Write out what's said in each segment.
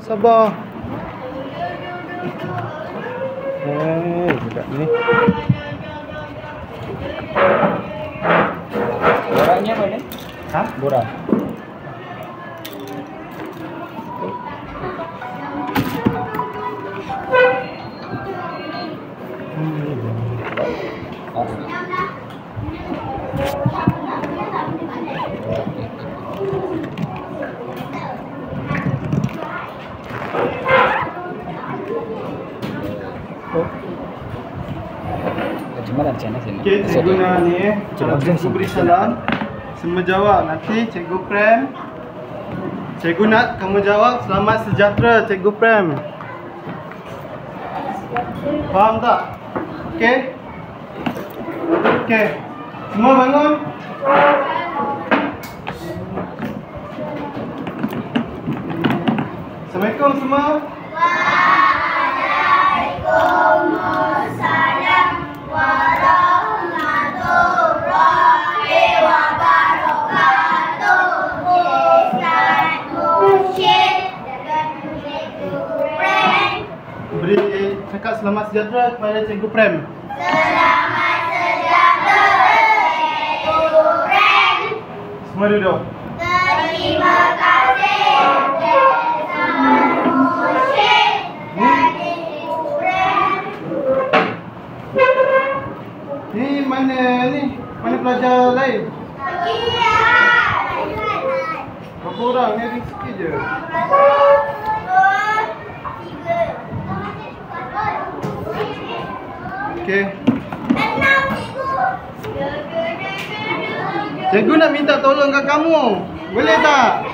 Sabar. Budak ni. Borangnya mana? Ha? Borang. Okey, cikgu nak ni kalau cikgu beri salam, semua jawab. Nanti cikgu Prem, cikgu nak kamu jawab selamat sejahtera cikgu Prem. Faham tak? Okey? Okey. Semua bangun. Assalamualaikum semua. Waalaikumsalam warahmatullahi wabarakatuh. Ustaz Musyid dengan Cikgu Prem. Beri cakap selamat sejahtera kepada cikgu Prem. Selamat sejahtera Cikgu Prem. Semua duduk. Terima kasih Ustaz Musyid dan Cikgu Prem. Ni mana ni? Mana pelajar lain? Berapa orang? Ni ada sikit je. Okey. Cikgu nak minta tolong kat kamu. Boleh tak?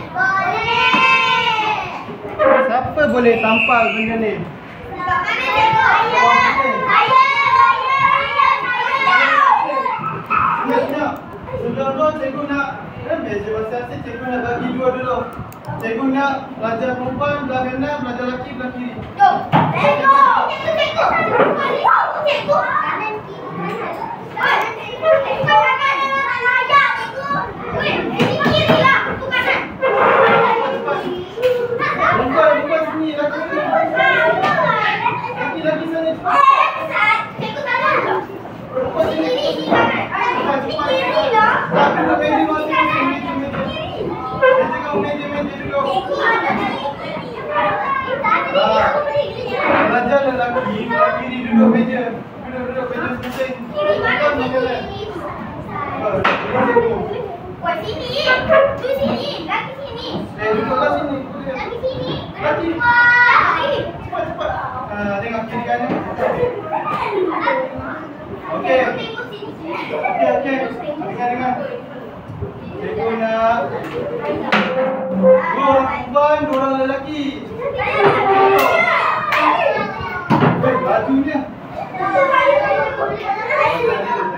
Siapa boleh tampal benda ni? Sekejap. Sebelum tu cikgu nak meja bahasa cikgu nak bagi dua dulu. Cikgu nak pelajar perempuan belah kanan, pelajar lelaki belah kiri. Perempuan sini, lelaki sini. Lelaki sana cepat. Perempuan sini. Cepat, cepat. Tak, duduk meja masing-masing. Meja kau, meja duduk. Pelajar lelaki belah kiri duduk meja. Duduk meja masing-masing. Bukan meja lain. Buat sini, tu sini, lagi sini. Duduklah sini. Lagi sini. Lagi. Lagi. Cepat, cepat. Tengok kiri kanan. Okey. Okey. Dengar. Cikgu nak dua orang perempuan, dua orang lelaki. Bajunya.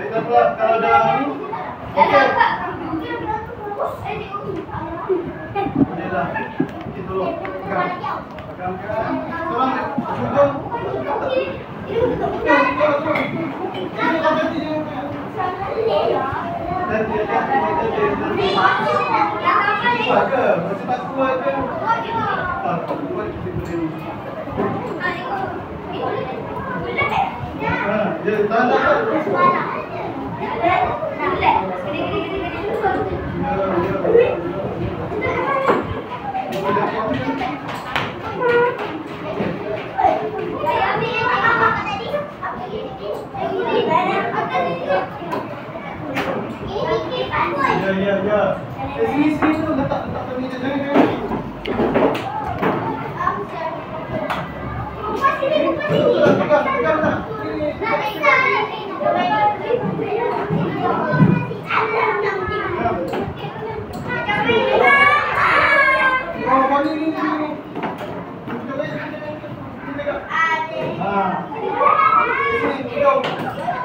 Tak apa kalau dah ni. Okey. Bolehlah. Okey tolong. Pegang. Tolong. Hujung. Kuat ke? Macam tak kuat ke? Tak kuat kita boleh. Dia tahan tak? Ya. Sini tu letak meja jangan. Pegang tak? Oh, ni.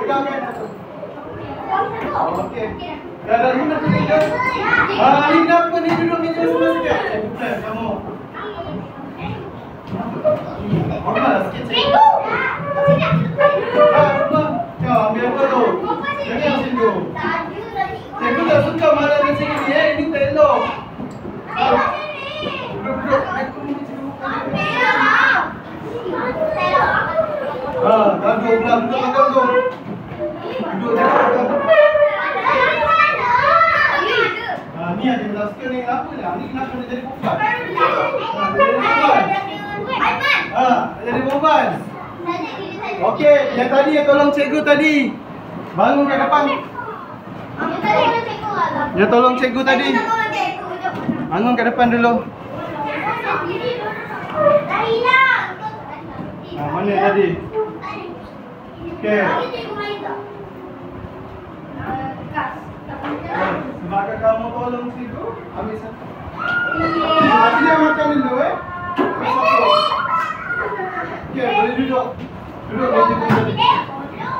Pegang kan? Okey. Dah ni nak meja. Ni kenapa ni duduk meja sebelah sikit? Bukan kamu. Hormat sikit cikgu. Kau ambil apa tu? Jangan cikgu. Cikgu tak suka marah dengan cikgu ni. Ini tak elok. Duduk. Aku ni cikgu. belah. Duduk makan tu. Duduk jangan makan. Ni ada masker ni. Kenapa lah? Ni kenapa dia jadi perempuan? Dia jadi perempuan. Okey, yang tadi yang tolong cikgu tadi. Bangun kat depan. Yang tolong cikgu tadi. Bangun kat depan dulu. Mana tadi? Okey. Sebabkan kamu tolong cikgu, ambil satu. Nanti dia makan dulu Okey, boleh duduk. Duduk meja tadi.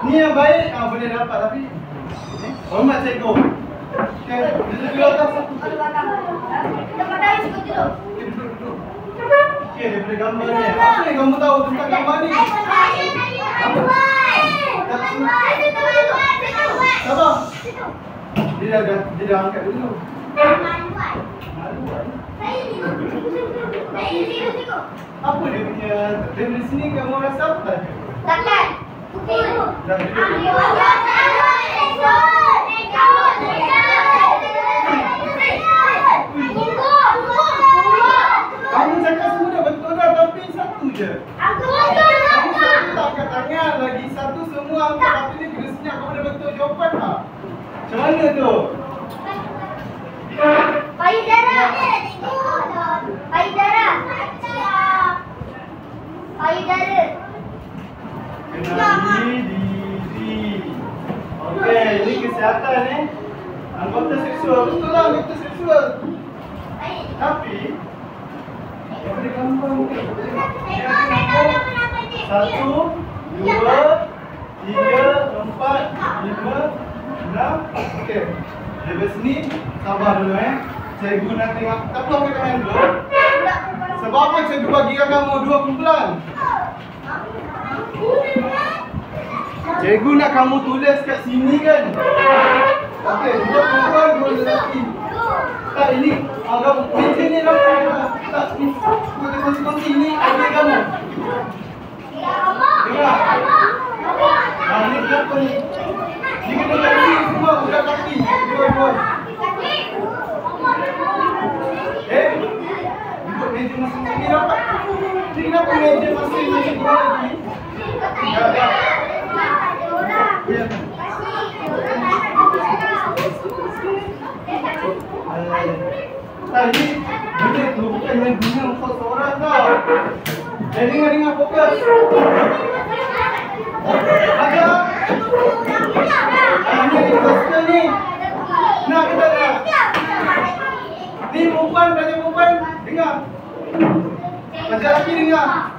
Ni yang baik, boleh dapat tapi hormat cikgu. Okey, duduk atas satu. Duduk. Okey, dia boleh gambar ni. Apa yang kamu tahu tentang gambar ni? Sabar. Dia dah angkat dulu. Apa dia punya? Dari sini kamu rasa apa tadi? Takkan. Dah duduk. Kamu cakap semua dah betul dah, tapi satu je. Kamu satu tak angkat tangan, lagi satu semua angkat. Tapi ni kena senyap, kamu dah betul jawapan tak? Macam mana tu? Payudara. Kenali diri. Okey, ini kesihatan ni. Anggota seksual, betul lah anggota seksual. Tapi yang boleh gambar ni. 1, 2, 3, 4, 5, 6. Okey. Dari sini sabar dulu Cikgu nak tengok. Tak perlu angkat tangan dulu. Sebab apa cikgu bagikan kamu 2 kumpulan? Cikgu nak kamu tulis kat sini kan? Okey, 2 kumpulan, 2 lelaki. Tak, ini agak meja ni lah. Tak, ni kongsi ni idea kamu. Dengar. Ni kenapa ni? Ni kena kaki semua, budak kaki. Dua. Duduk meja masing-masing ni dapat. Ni kenapa meja masing-masing dua lagi? Ya. Tadi benda tu bukan main guna untuk seorang tau. Dengar fokus. Ada. Ini masker ni. Nak ke tak nak? Ni perempuan, belajar perempuan. Dengar. Belajar lelaki dengar.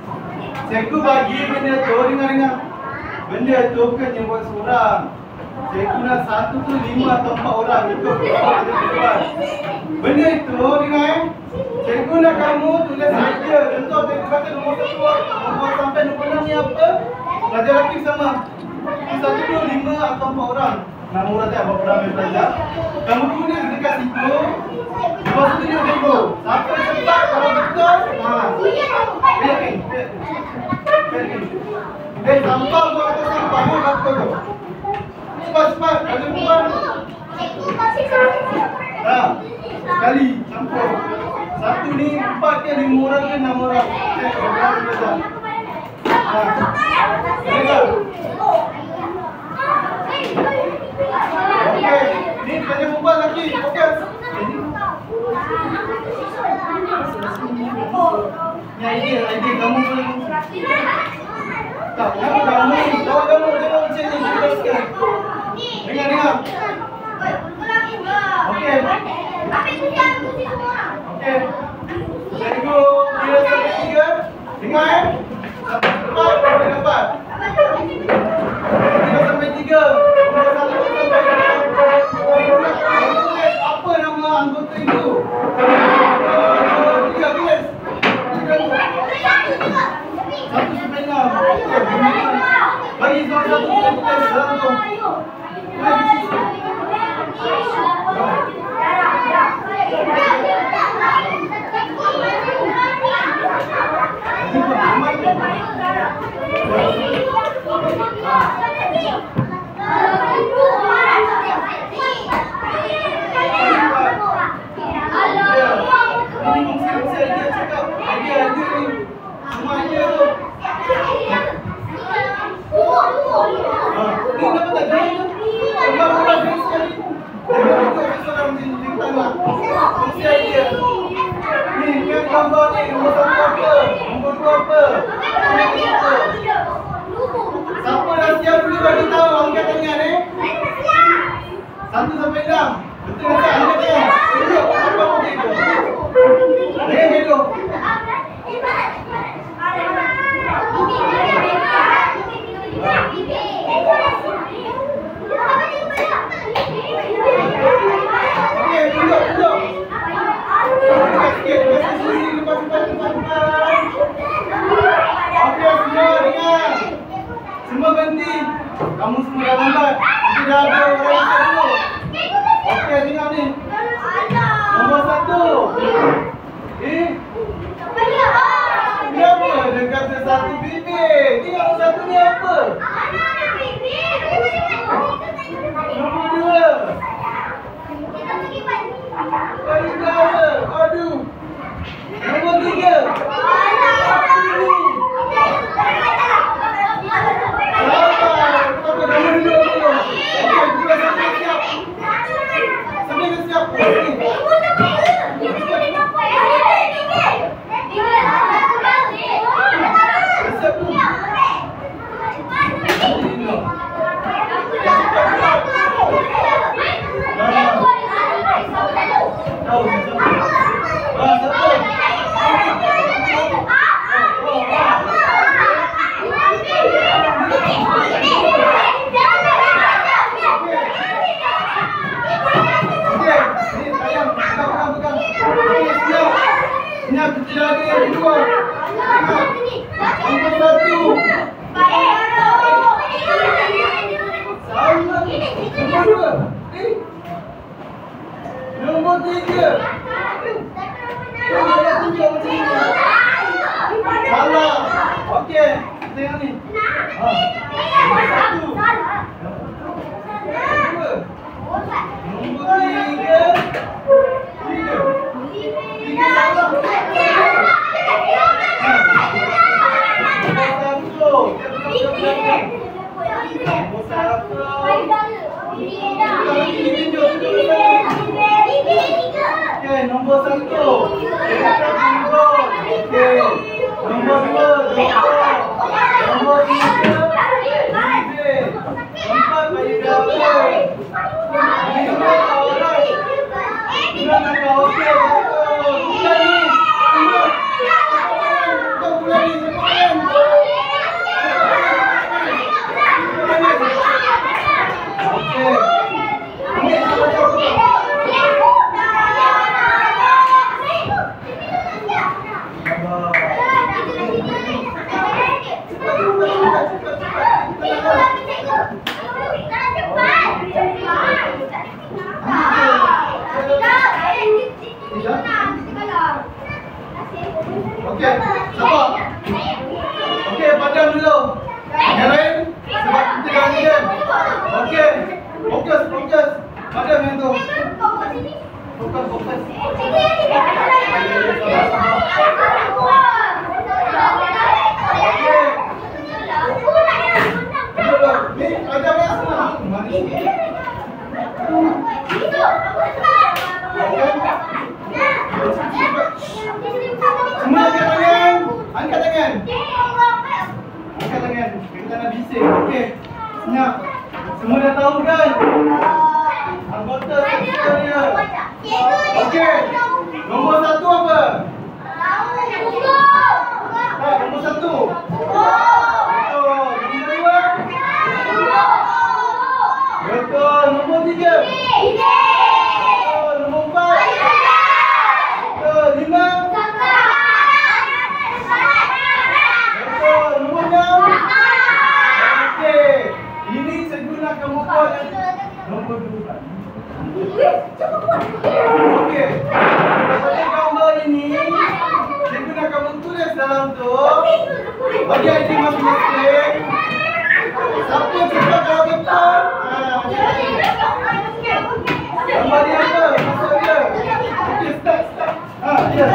Cikgu bagi benda tu, dengar. Benda tu bukan yang buat seorang. Cikgu nak 1 tu 5 atau 4 orang ikut. Benda itu dengar Cikgu nak kamu tulis idea. Contoh cikgu kata nombor 1 nombor sampai nombor 6 ni apa? Belajar lelaki sama. 1 tu 5 atau 4 orang. Nama orang tak berapa ramai belajar. Kamu tulis dekat situ. Lepas tu dia cikgu. Siapa cepat kalau betul. Sampah buat atas sampah. Apa tu? Cepat. Ada buat. Sekali campur. 1 ni 4 ke 5 orang ke 6 orang. Berapa belajar? Okey. Ni belajar perempuan lagi. Fokus. Ni idea kamu boleh. Tak, kamu jangan macam ni. Dengar. Okey. Okey. Cikgu kira sampai 3. Dengar sampai 4 boleh dapat. 3 sampai 3. Nombor 1 sampai 4. Apa nama anggota itu? 3 tulis. 1 sampai 6. Bagi seorang 1 dalam tu. Gambar ni nombor 1 apa? Nombor 2 apa? Siapa dah siap dulu bagi tahu angkat tangan ni? 1 sampai 6. Betul tak? Angkat tangan. Duduk. Apa boleh tu? Duduk. Okey, duduk. Okey, lepas. Okey, semua dengar. Semua berhenti. Kamu semua dah lambat. Nanti dah ada orang yang dulu. Okey, dengar ni. Nombor 1. Ni apa? Dia kata 1 bibir. Ni nombor 1 ni apa? Nombor 2. Aduh. Nombor 3. Apa ni? Kamu duduk dulu. Okey, kita sampai siap. Sampai siap. Nombor 3. Salah. Okey, tengok ni. Nombor 3. 3 salah. Nombor 1. Okey. Nombor 2. Nombor 3. Nombor 4 bagi dalam. Lima orang. Lima orang. Okey. Bukan ni. Bukan ni. Okey. Okey, sabar. Okey, padam dulu. Yang lain sebab kita dah ni kan. Okey. Fokus. Padam yang tu. Fokus. Ni ada apa semua? Semua angkat tangan. Kita nak bising. Okey. Senyap. Semua dah tahu kan? Anggota sekstornya. Okey. Nombor 1 apa? Nombor 1. Betul. Nombor 3. Betul. Nombor 4. Betul. 5. Betul. Nombor 6. Okey. Ini seguna kamu buat nombor 2. Okey. Pada gambar ini seguna kamu tulis dalam tu bagi ID masing-masing. Siapa cakap kalau betul? Gambar dia apa? Masuk dia. Okey, start. Dia.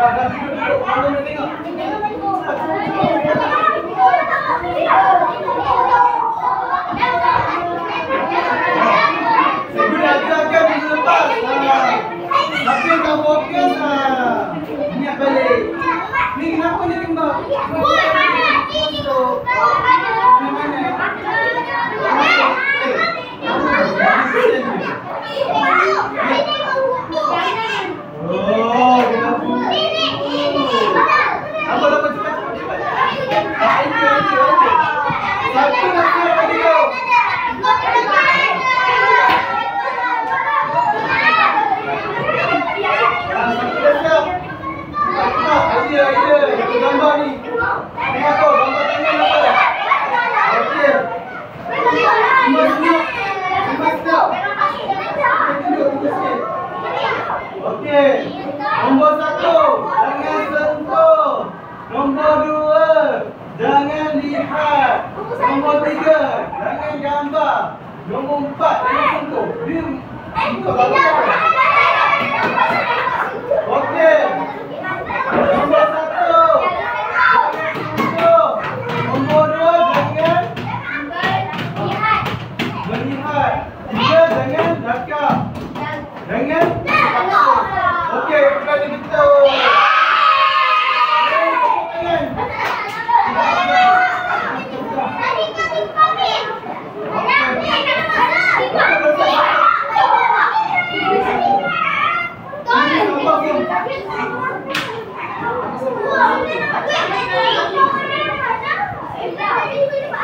Dah duduk. Mana nak tengok? Cikgu dah ajarkan minggu lepas. Tapi tak fokus. Ingat balik. Ni kenapa dia tembak? Oh, dia buku. Apa cepat. Satu nak siap pada kau. Idea. Gambar ni. Tengok kau, gambar tangan apa? Okey. Semua siap. Tunggu sikit. Okey. Nombor 1, jangan sentuh. Nombor 2, jangan lihat. Nombor 3, jangan gambar. Nombor 4, jangan sentuh. Dia untuk gambar. Okey. Nombor 1, jangan sentuh. Nombor 2, jangan melihat. 3, jangan cakap. Jangan paksa. Okey, kembali betul.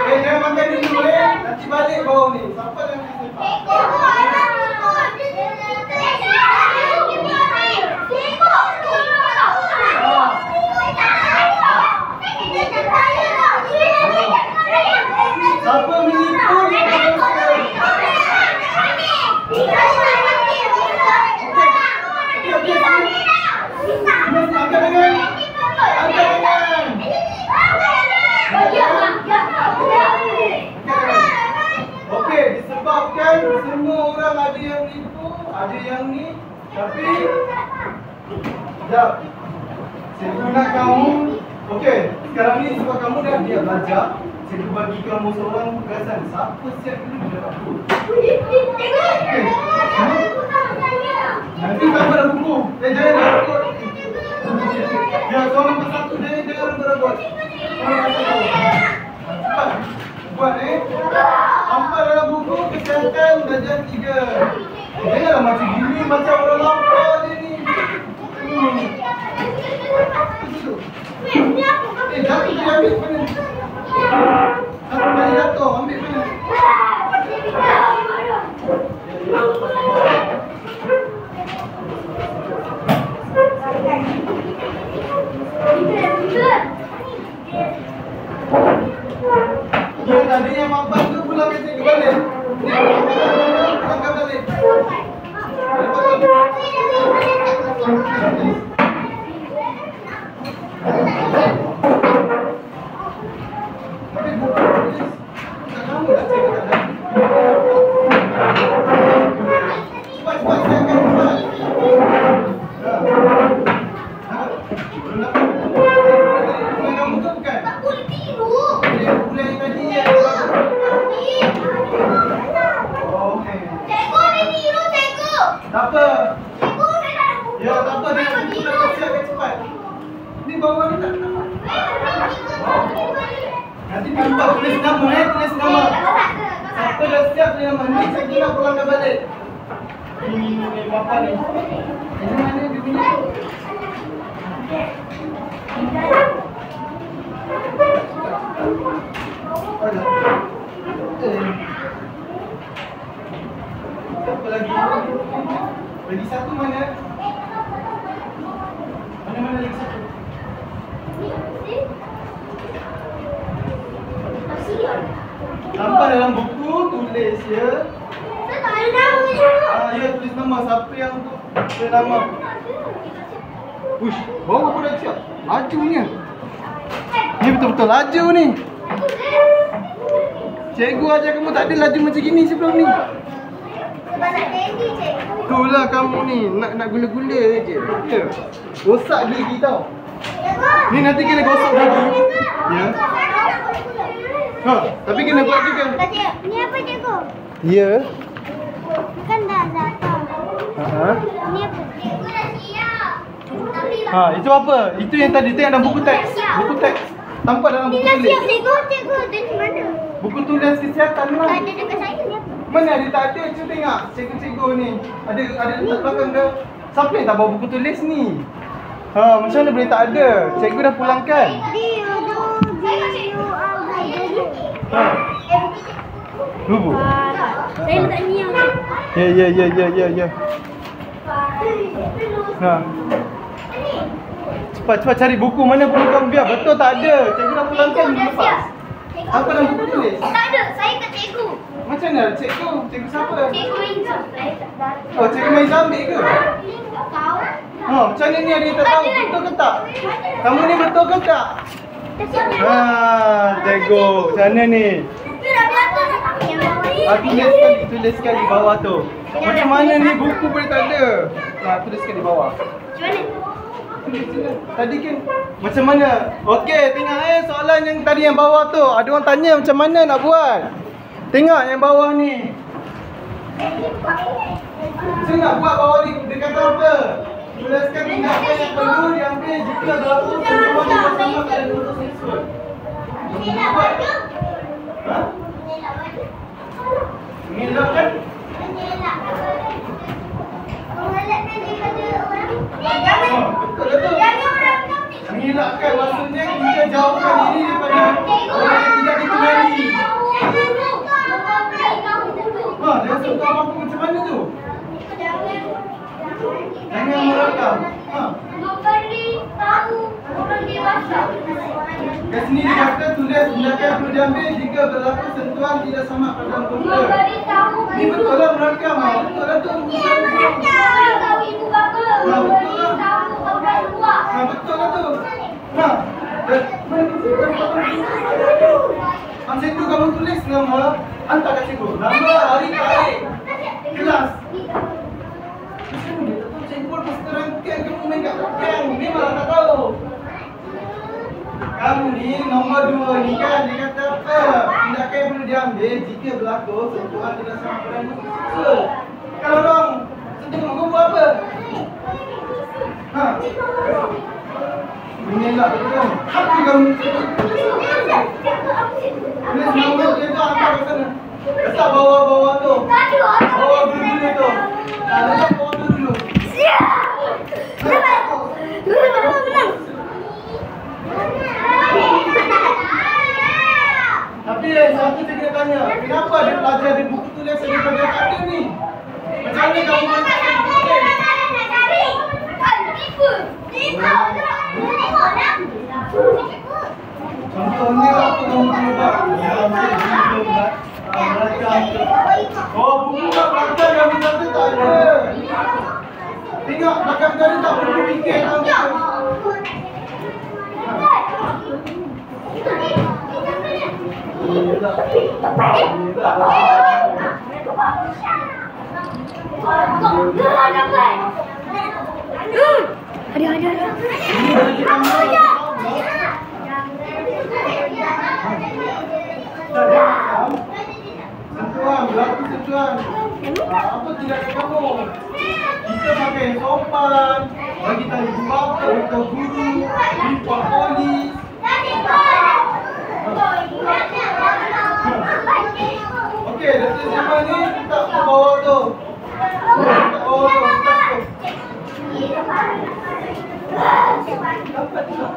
Jangan makan dulu nanti balik bau ni. Siapa yang siapa menipu ni? Okey, disebabkan semua orang ada yang menipu, ada yang ni, tapi sekejap. Cikgu nak kamu. Okey, sekarang ni sebab kamu dah dia belajar, cikgu bagi kamu seorang tugasan. Siapa siap dulu dia dapat buku? Okey. Nanti kamu ada buku. Jangan nak buku. Ya, soalan nombor 1 jangan rebut-rebut. Cepat. Buat Hampa dalam buku kesihatan darjah 3. Janganlah macam gini, macam orang lapar je ni. Jatuh dia ambil mana? Satu kali jatuh, ambil mana? Ya, tadi yang mak bantu pulang ke cikgu balik. Pulangkan balik. Tapi buku tulis. Tak kamu dah cikgu tak ada. Cepat, siapkan cepat. Belum dapat. Bulan kamu tu bukan? Tak boleh tiru. Bulan yang tadi ya. Okey. Cikgu ni tiru, cikgu. Tak apa. Cikgu saya tak ada buku. Ya, tak apa. Dia buku dah siapkan cepat. Ni bawah ni tak nampak. Nanti nampak tulis nama tulis nama. Siapa dah siap tulis nama ni saya kira pulangkan balik. Ini bapa ni. Ini mana dia punya? Siapa lagi? Lagi satu mana? Mana lagi satu? Nampak dalam buku tulis ya. Saya tak ada nama. Ya tulis nama siapa yang untuk tulis nama. Ush, bawa pun dah siap. Lajunya. Ni betul-betul laju ni. Cikgu ajar kamu tak ada laju macam gini sebelum ni. Sebab nak dandy cikgu. Itulah kamu ni, nak gula-gula je. Ya. Rosak gigi tau. Cikgu. Ni nanti kena gosok gigi. Ya. Ha, tapi kena buat juga. Ni apa cikgu? Ya. Kan dah Zafar. Ha. Ni apa? Cikgu dah siap. Tapi Ha, itu apa? Itu yang tadi tengok dalam buku teks. Buku teks. Tampak dalam buku dah tulis. siap cikgu. Cikgu tu di mana? Buku tulis kesihatan lah. Tak ada dekat saya ni apa? Mana ada tak ada? Cuba tengok cikgu-cikgu ni. Ada dekat belakang ke? Siapa yang tak bawa buku tulis ni? Ha, macam mana boleh tak ada? Cikgu dah pulangkan. Ha. Lubu. Saya nak tanya. Ya. Ha. Cepat cari buku mana perlu kamu biar. Betul tak ada. Cikgu dah pulangkan minggu lepas. Apa dalam buku tulis? Tak ada. Saya kat cikgu. Macam mana cikgu? Cikgu siapa? Cikgu Inzam. Oh, cikgu main ambil ke? Tahu? Ha, macam mana ni ada yang tak tahu? Betul ke tak? Kamu ni betul ke tak? Dah siap. Ha, cikgu. Macam mana ni? Tulis sekali bawah tu. Macam mana ni buku boleh tak ada? Ha, tuliskan di bawah. Macam mana? Tulis sini. Tadi kan macam mana? Okey, tengok soalan yang tadi yang bawah tu. Ada orang tanya macam mana nak buat. Tengok yang bawah ni. Macam nak buat bawah ni? Dia kata apa? Tuliskan tindakan yang perlu diambil jika berlaku sentuhan bersama dan untuk seksual. Mengelak baju? Ha? Mengelak baju? Mengelak kan? Mengelak baju. Mengelakkan daripada orang. Betul lah tu. Jangan orang cantik. Mengelakkan maksudnya kita jauhkan diri daripada orang yang tidak dikenali. Ha, jangan sentuh apa-apa macam mana tu? Jangan merakam. Ha. Memberi tahu orang dewasa. Kat sini dia kata tulis tindakan perlu diambil jika berlaku sentuhan tidak sama pada komputer. Memberi tahu. Ni betul lah merakam. Betul lah tu. Memberi tahu ibu bapa. Memberi tahu orang tua. Ha, betul lah tu. Ha. Macam tu kamu tulis nama, hantar kat cikgu. Nama, hari, tarikh, kelas. Cikgu pun pasti terangkan kamu main kat belakang. Ni malah tak tahu. Kamu ni nombor 2 ni kan, dia kata apa? Tindakan yang perlu diambil jika berlaku sentuhan tidak sama pada seksual. Kalau dong, sentuh kamu buat apa? Ha? Mengelak betul. Apa kamu? Tulis nama dia tu hantar ke sana. Letak bawah-bawah tu. Bawah gula-gula tu. Ha, letak bawah tu dulu. Tapi satu saya kena tanya, kenapa ada pelajar ada buku tulis ada pada tak ada ni? Macam mana kamu hantar buku tulis? Contohnya apa kamu perlu buat? Ya, belakang tu. Oh, buku kat belakang yang minta tu tak ada. Tengok belakang tadi tak perlu fikir tau. Sentuhan, berlaku sentuhan. Apa tindakan kamu? Kita pakai sopan, bagi tahu ibu bapa, beritahu guru, report polis. Okey, lepas zaman ni letak ke bawah tu. Letak bawah tu, letak tu. Dapat tak?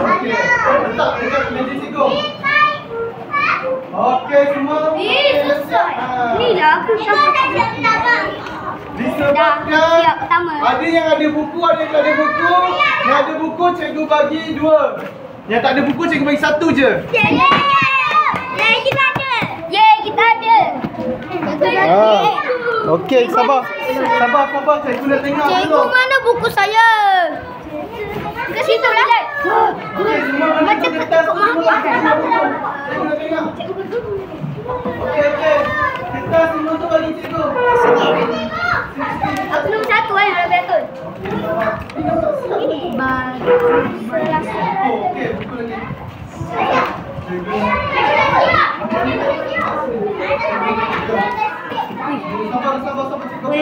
Okey, letak dekat meja cikgu. Okey, semua. Ni dah aku siap. Disebabkan siap pertama. ada yang ada buku, ada yang tak ada buku. Yang ada buku cikgu bagi 2. Yang tak ada buku cikgu bagi 1 je. Ya, kita ada. ada. Okey, sabar. Sabar. Cikgu nak tengok dulu. Cikgu, mana buku saya? Ke situ lah. Okey, semua mana kertas semua. Cikgu nak tengok. Okey. Kertas semua tu bagi cikgu. Aku nombor 1 yang betul. Okey, buku lagi. Sabar cikgu bagi tengok.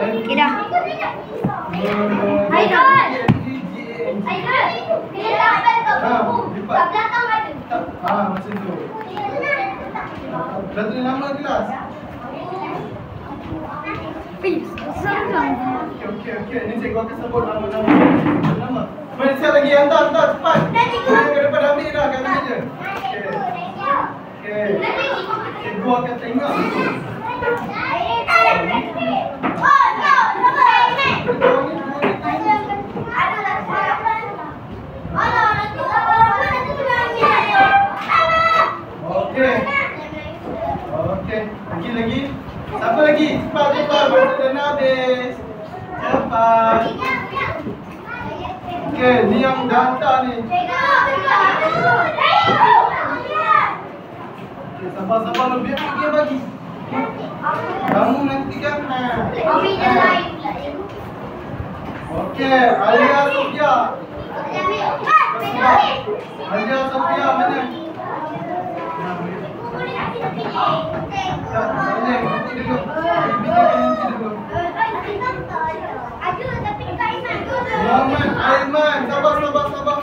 Okey dah. Aidon. Kita kat belakang ada. Macam tu. Dah tulis nama kelas? Okey. Ni cikgu akan sebut nama. Mana siap lagi? Hantar cepat. Ke depan ambil dah kat meja. Okey. Cikgu akan tengok. Okey. Lagi. Siapa lagi? Cepat. Masa dah nak habis. Cepat. Okey, ni yang dah hantar ni. Okey, sabar lu biar dia bagi. Kamu nanti kan. Okey, Alia Sofia. Alia Sofia mana? Nanti dulu. Muhammad Aiman, sabar. Muhammad Aiman.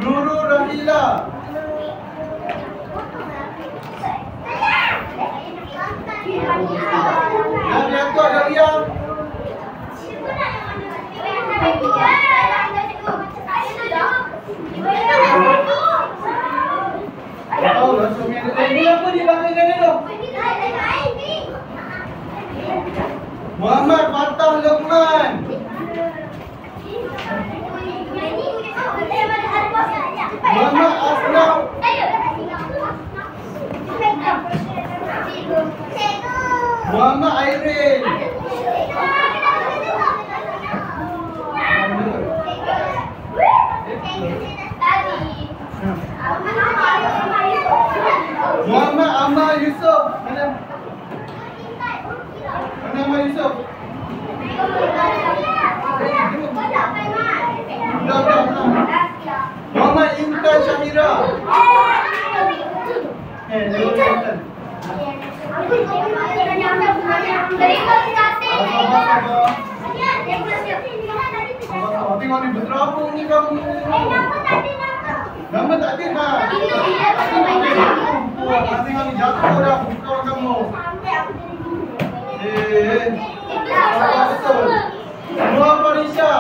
Nurul Rahila. Dan yang tu ada Ria. Oh, langsung ni. Ini apa di belakang jangan tu? Muhammad Fatah Luqman. Muhammad Asnaf. Muhammad Airin. Muhammad Amal Yusof. Mana Amal Yusof? Dah. Muhammad Intan Syamira. Intan. Tengok ni berterabung ni kamu. Nama tak ada dah. Tengok ni jatuh dah buka kamu. Betul. Noah Farisha.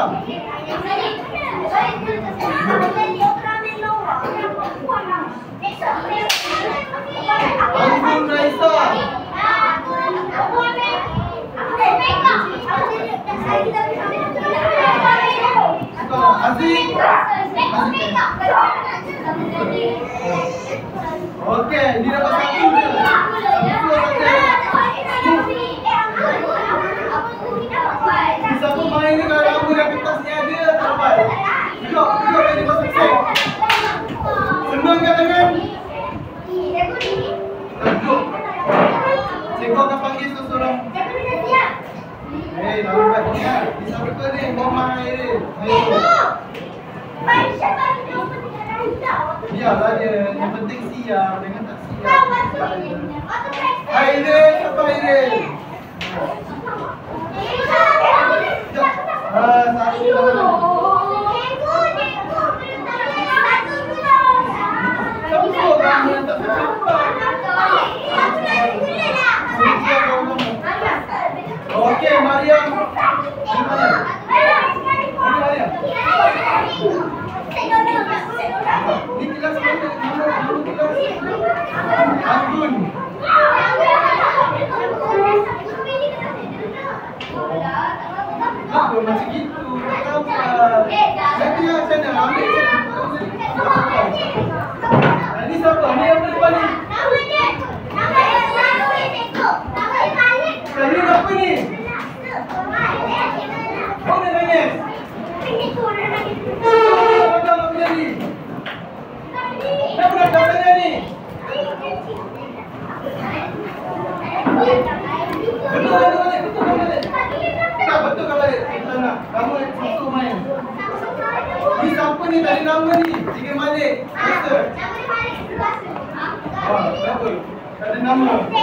Anggun Raisa. Aziz. Okey, ni dapat satu je. Siapa main ni kalau rambut dan kertas ni ada dapat. Duduk ni masuk sel. Senangkan tangan. Duduk. Cikgu akan panggil seseorang. Lambat ni kan. Di siapa ni? Muhammad Airin. Biarlah dia. Yang penting siap. Jangan tak siap. Airin. Siapa Airin? Okey, Mariam. Ni kelas mana? Nama kelas? Anggun. siapa? Ni yang depan ni. Yang ni apa ni? Kau nak nangis? Apa jadi? Kenapa nak tanya ni? Betul kan balik? Kamu suka main. Ni siapa ni? Tak ada nama ni. Tiga Malik. Biasa. Kenapa? Tak ada nama. Ni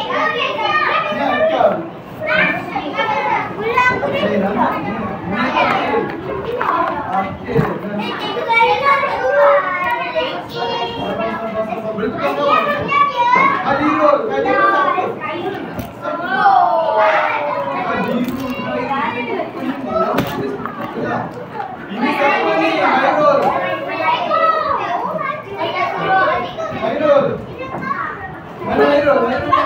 Akal. Hadirul. Ini siapa ni? Hairul. Hairul. Mana Hairul?